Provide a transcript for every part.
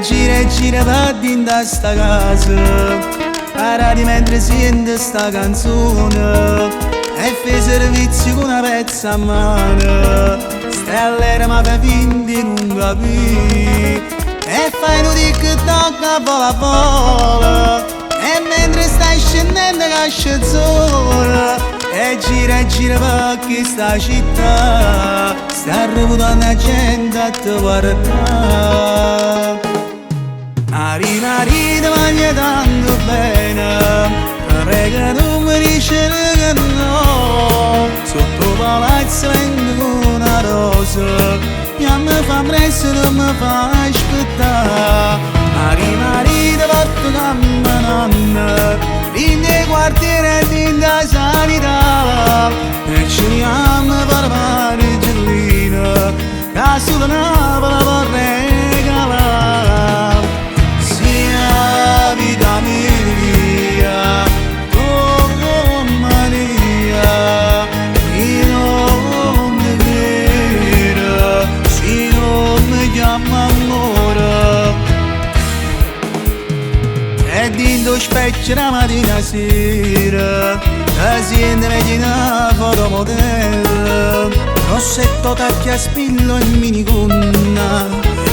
e gira va dinta sta casa, parati mentre sente sta canzone, e fai servizio con una pezza a mano. Stellera ma fai finta di non capire, e fai un TikTok a vola vola, e mentre stai scendendo cascia sola, e gira perché sta città sta reputando la gente a te guardare. Marina, ti voglio tanto bene, prego non mi dice che no. Sotto palazzo vengo una rosa, mi fa presto, non mi fa aspettare. Marina, ti porto come nonna, in dei quartieri e in da sanità, e ci andiamo per fare gellina, che sulla Napoli vorrei regalare. Sia vita mia, oh Maria, io non mi credo, se non mi chiama amore. E dentro specchio la mattina sera, la gente vede una fotomodello, rossetto tacchi a spillo e minigonna,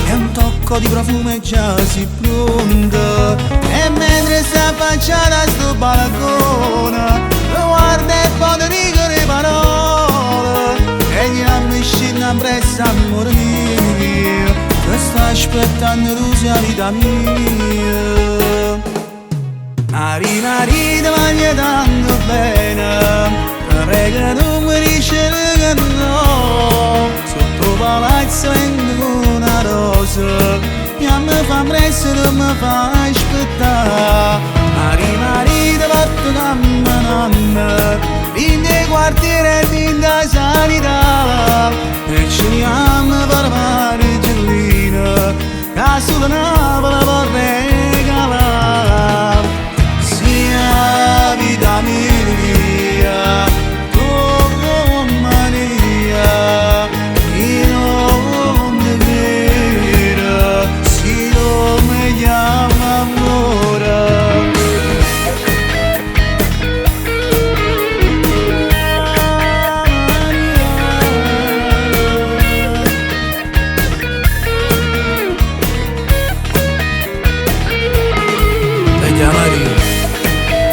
e un tocco di profumo già si pronta. E mentre sta affacciata a sto balcone, guarda e poi dico le parole, e gli amici scendono presso amore mio, che sta aspettando tu sia vita mia. Marina, ti voglio tanto bene, prego non mi dice che no. Sotto palazzo vengo una rosa, mi fa presto, non mi fa aspettare. Marina, ti porto come nonna, in dei quartieri e in da sanità, e ci andiamo per fare gellina, che sulla Napoli vorrei regalare. Sia vita mia, oh Maria, io non mi credo, se non mi chiama amore. Maria,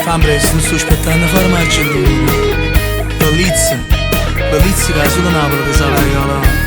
fammi presto, non sto aspettando a fare marcellina. Bellizia, bellizia che sulla Napoli ti sarà regalata.